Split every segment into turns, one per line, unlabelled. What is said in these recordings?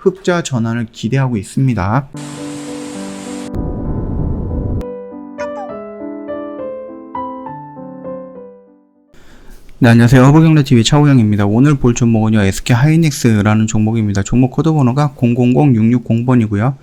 흑자 전환을 기대하고 있습니다. 네, 안녕하세요. 허브경제TV 차우영입니다. 오늘 볼 종목은요, SK하이닉스라는 종목입니다. 종목 코드 번호가 000660번이고요.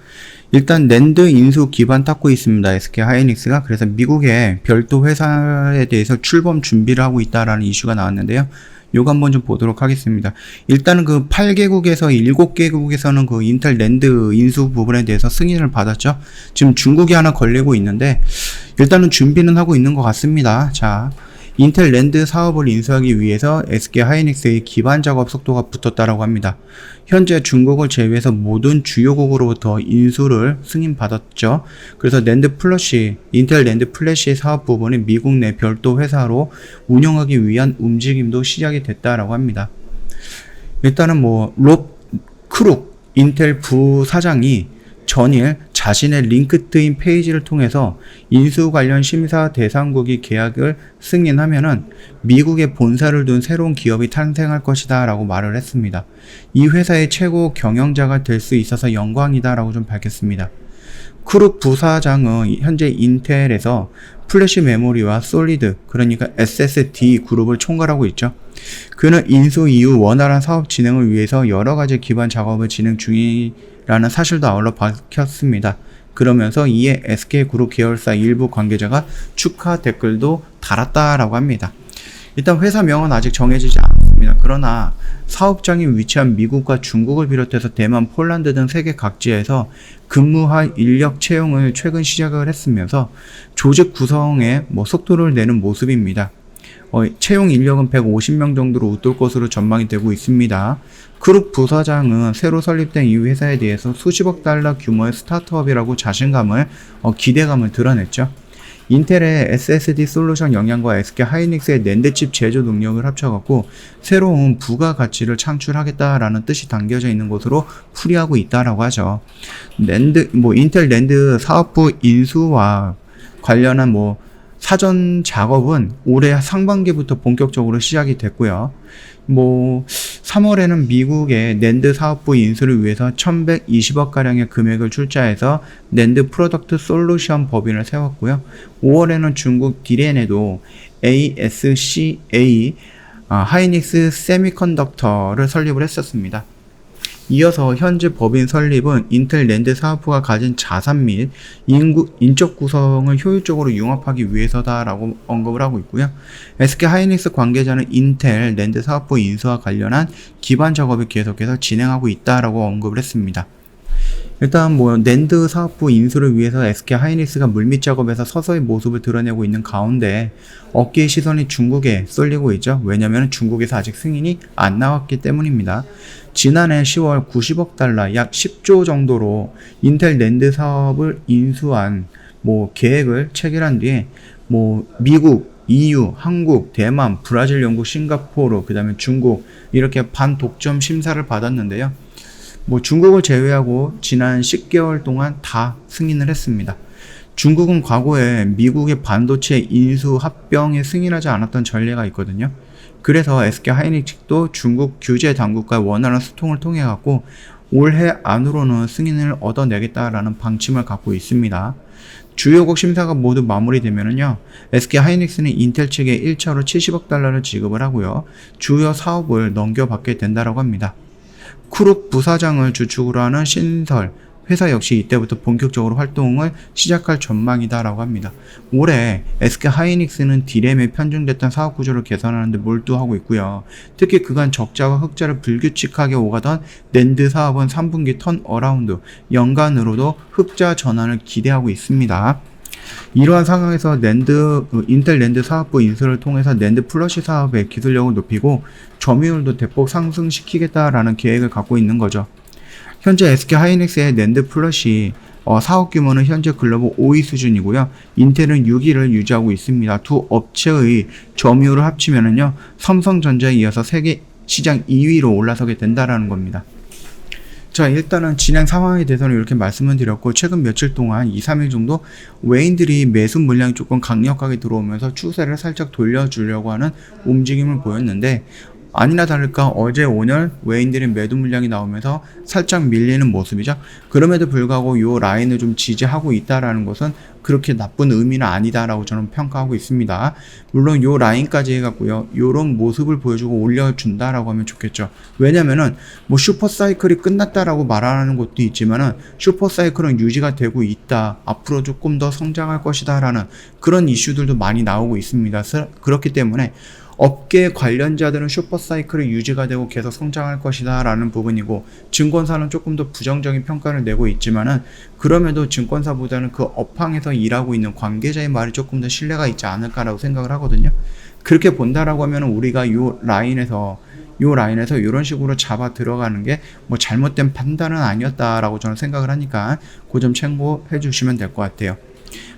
일단 낸드 인수 기반 닦고 있습니다. SK하이닉스가. 그래서 미국의 별도 회사에 대해서 출범 준비를 하고 있다라는 이슈가 나왔는데요. 요거 한번 좀 보도록 하겠습니다. 일단은 그 8개국에서 7개국에서는 그 인텔 낸드 인수 부분에 대해서 승인을 받았죠. 지금 중국이 하나 걸리고 있는데 일단은 준비는 하고 있는 것 같습니다. 자, 인텔 낸드 사업을 인수하기 위해서 SK하이닉스의 기반 작업 속도가 붙었다라고 합니다. 현재 중국을 제외해서 모든 주요국으로부터 인수를 승인받았죠. 그래서 낸드 플래시, 인텔 낸드 플래시 사업 부분이 미국 내 별도 회사로 운영하기 위한 움직임도 시작이 됐다라고 합니다. 일단은 롭 크룩 인텔 부사장이 전일 자신의 링크드인 페이지를 통해서 인수 관련 심사 대상국이 계약을 승인하면은 미국에 본사를 둔 새로운 기업이 탄생할 것이다 라고 말을 했습니다. 이 회사의 최고 경영자가 될 수 있어서 영광이다 라고 좀 밝혔습니다. 크룩 부사장은 현재 인텔에서 플래시 메모리와 솔리드, 그러니까 SSD 그룹을 총괄하고 있죠. 그는 인수 이후 원활한 사업 진행을 위해서 여러 가지 기반 작업을 진행 중이라는 사실도 아울러 밝혔습니다. 그러면서 이에 SK그룹 계열사 일부 관계자가 축하 댓글도 달았다라고 합니다. 일단 회사명은 아직 정해지지 않았습니다. 그러나 사업장이 위치한 미국과 중국을 비롯해서 대만, 폴란드 등 세계 각지에서 근무할 인력 채용을 최근 시작을 했으면서 조직 구성에 속도를 내는 모습입니다. 채용 인력은 150명 정도로 웃돌 것으로 전망이 되고 있습니다. 크룩 부사장은 새로 설립된 이 회사에 대해서 수십억 달러 규모의 스타트업이라고 자신감을, 기대감을 드러냈죠. 인텔의 SSD 솔루션 역량과 SK하이닉스의 낸드칩 제조 능력을 합쳐갖고 새로운 부가가치를 창출하겠다라는 뜻이 담겨져 있는 것으로 풀이하고 있다라고 하죠. 인텔 낸드 사업부 인수와 관련한 사전 작업은 올해 상반기부터 본격적으로 시작이 됐고요. 3월에는 미국의 낸드 사업부 인수를 위해서 1120억가량의 금액을 출자해서 낸드 프로덕트 솔루션 법인을 세웠고요. 5월에는 중국 디렌에도 ASCA 하이닉스 세미컨덕터를 설립을 했었습니다. 이어서 현재 법인 설립은 인텔 낸드 사업부가 가진 자산 및 인적 구성을 효율적으로 융합하기 위해서다라고 언급을 하고 있고요. SK하이닉스 관계자는 인텔 낸드 사업부 인수와 관련한 기반 작업을 계속해서 진행하고 있다라고 언급을 했습니다. 일단 낸드 사업부 인수를 위해서 SK하이닉스가 물밑 작업에서 서서히 모습을 드러내고 있는 가운데 업계의 시선이 중국에 쏠리고 있죠. 왜냐하면 중국에서 아직 승인이 안 나왔기 때문입니다. 지난해 10월 90억 달러 약 10조 정도로 인텔 낸드 사업을 인수한 계획을 체결한 뒤에 미국, EU, 한국, 대만, 브라질, 영국, 싱가포르, 그 다음에 중국 이렇게 반독점 심사를 받았는데요. 중국을 제외하고 지난 10개월 동안 다 승인을 했습니다. 중국은 과거에 미국의 반도체 인수 합병에 승인하지 않았던 전례가 있거든요. 그래서 SK하이닉스도 중국 규제 당국과 원활한 소통을 통해 갖고 올해 안으로는 승인을 얻어내겠다라는 방침을 갖고 있습니다. 주요국 심사가 모두 마무리되면은요, SK하이닉스는 인텔 측에 1차로 70억 달러를 지급을 하고요, 주요 사업을 넘겨받게 된다라고 합니다. 크룩 부사장을 주축으로 하는 신설 회사 역시 이때부터 본격적으로 활동을 시작할 전망이다라고 합니다. 올해 SK하이닉스는 D램에 편중됐던 사업 구조를 개선하는 데 몰두하고 있고요. 특히 그간 적자와 흑자를 불규칙하게 오가던 낸드 사업은 3분기 턴 어라운드, 연간으로도 흑자 전환을 기대하고 있습니다. 이러한 상황에서 인텔 낸드 사업부 인수를 통해서 낸드 플러시 사업의 기술력을 높이고 점유율도 대폭 상승시키겠다라는 계획을 갖고 있는 거죠. 현재 SK하이닉스의 낸드 플러시 사업 규모는 현재 글로벌 5위 수준이고요. 인텔은 6위를 유지하고 있습니다. 두 업체의 점유율을 합치면은요, 삼성전자에 이어서 세계 시장 2위로 올라서게 된다라는 겁니다. 자, 일단은 진행 상황에 대해서는 이렇게 말씀을 드렸고, 최근 며칠 동안 2-3일 정도 외인들이 매수 물량이 조금 강력하게 들어오면서 추세를 살짝 돌려주려고 하는 움직임을 보였는데, 아니나 다를까 어제 오늘 외인들의 매도 물량이 나오면서 살짝 밀리는 모습이죠. 그럼에도 불구하고 이 라인을 좀 지지하고 있다라는 것은 그렇게 나쁜 의미는 아니다라고 저는 평가하고 있습니다. 물론 이 라인까지 해갖고요, 이런 모습을 보여주고 올려준다라고 하면 좋겠죠. 왜냐면은 뭐 슈퍼사이클이 끝났다라고 말하는 것도 있지만은 슈퍼사이클은 유지가 되고 있다, 앞으로 조금 더 성장할 것이다라는 그런 이슈들도 많이 나오고 있습니다. 그렇기 때문에 업계 관련자들은 슈퍼사이클이 유지가 되고 계속 성장할 것이다 라는 부분이고, 증권사는 조금 더 부정적인 평가를 내고 있지만은 그럼에도 증권사보다는 그 업황에서 일하고 있는 관계자의 말이 조금 더 신뢰가 있지 않을까라고 생각을 하거든요. 그렇게 본다라고 하면 우리가 요 라인에서 이런 식으로 잡아 들어가는 게 뭐 잘못된 판단은 아니었다라고 저는 생각을 하니까 그 점 참고해 주시면 될 것 같아요.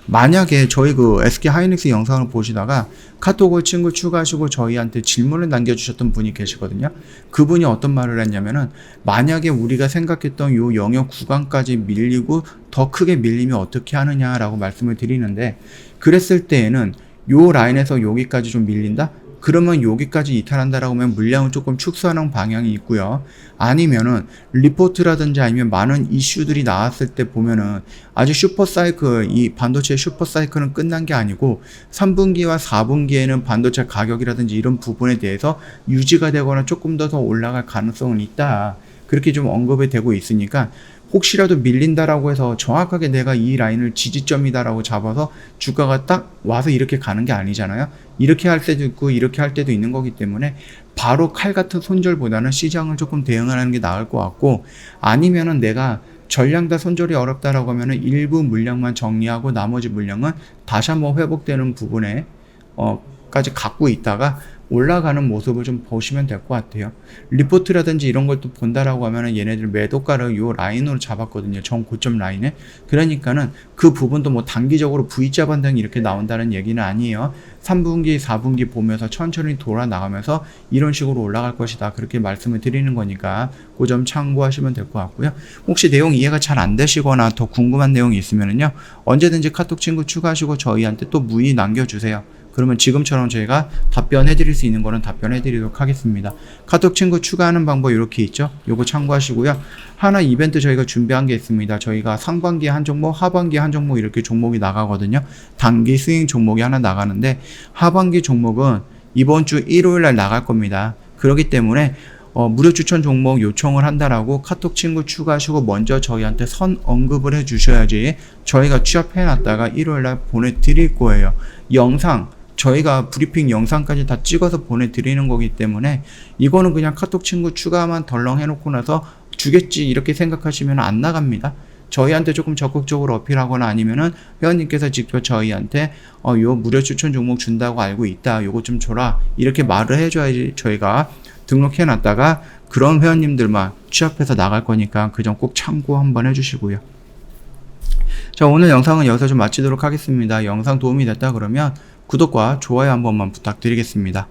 만약에 저희 그 SK 하이닉스 영상을 보시다가 카톡을 친구 추가하시고 저희한테 질문을 남겨주셨던 분이 계시거든요. 그분이 어떤 말을 했냐면은, 만약에 우리가 생각했던 요 영역 구간까지 밀리고 더 크게 밀리면 어떻게 하느냐라고 말씀을 드리는데, 그랬을 때에는 요 라인에서 여기까지 좀 밀린다? 그러면 여기까지 이탈한다라고 하면 물량을 조금 축소하는 방향이 있고요. 아니면은 리포트라든지 아니면 많은 이슈들이 나왔을 때 보면은 아직 슈퍼사이클, 이 반도체 슈퍼사이클은 끝난 게 아니고 3분기와 4분기에는 반도체 가격이라든지 이런 부분에 대해서 유지가 되거나 조금 더 올라갈 가능성은 있다, 그렇게 좀 언급이 되고 있으니까 혹시라도 밀린다라고 해서 정확하게 내가 이 라인을 지지점이다라고 잡아서 주가가 딱 와서 이렇게 가는 게 아니잖아요. 이렇게 할 때도 있고 이렇게 할 때도 있는 거기 때문에 바로 칼 같은 손절보다는 시장을 조금 대응하는 게 나을 것 같고, 아니면은 내가 전량 다 손절이 어렵다라고 하면은 일부 물량만 정리하고 나머지 물량은 다시 한번 회복되는 부분에 까지 갖고 있다가 올라가는 모습을 좀 보시면 될 것 같아요. 리포트라든지 이런 걸 또 본다라고 하면은 얘네들 매도가를 요 라인으로 잡았거든요. 전 고점 라인에. 그러니까는 그 부분도 뭐 단기적으로 V자 반등이 이렇게 나온다는 얘기는 아니에요. 3분기, 4분기 보면서 천천히 돌아 나가면서 이런 식으로 올라갈 것이다, 그렇게 말씀을 드리는 거니까 그 점 참고하시면 될 것 같고요. 혹시 내용 이해가 잘 안 되시거나 더 궁금한 내용이 있으면은요, 언제든지 카톡 친구 추가하시고 저희한테 또 문의 남겨주세요. 그러면 지금처럼 저희가 답변해 드릴 수 있는 거는 답변해 드리도록 하겠습니다. 카톡 친구 추가하는 방법 이렇게 있죠. 요거 참고하시고요. 하나 이벤트 저희가 준비한 게 있습니다. 저희가 상반기에 한 종목, 하반기에 한 종목 이렇게 종목이 나가거든요. 단기 스윙 종목이 하나 나가는데 하반기 종목은 이번 주 일요일 날 나갈 겁니다. 그렇기 때문에 무료 추천 종목 요청을 한다라고 카톡 친구 추가하시고 먼저 저희한테 선 언급을 해 주셔야지 저희가 취합해 놨다가 일요일 날 보내드릴 거예요. 영상, 저희가 브리핑 영상까지 다 찍어서 보내드리는 거기 때문에 이거는 그냥 카톡 친구 추가만 덜렁 해놓고 나서 주겠지 이렇게 생각하시면 안 나갑니다. 저희한테 조금 적극적으로 어필하거나 아니면은 회원님께서 직접 저희한테 요 무료 추천 종목 준다고 알고 있다, 요거 좀 줘라, 이렇게 말을 해줘야지 저희가 등록해 놨다가 그런 회원님들만 취합해서 나갈 거니까 그 점 꼭 참고 한번 해주시고요. 자, 오늘 영상은 여기서 좀 마치도록 하겠습니다. 영상 도움이 됐다 그러면 구독과 좋아요 한 번만 부탁드리겠습니다.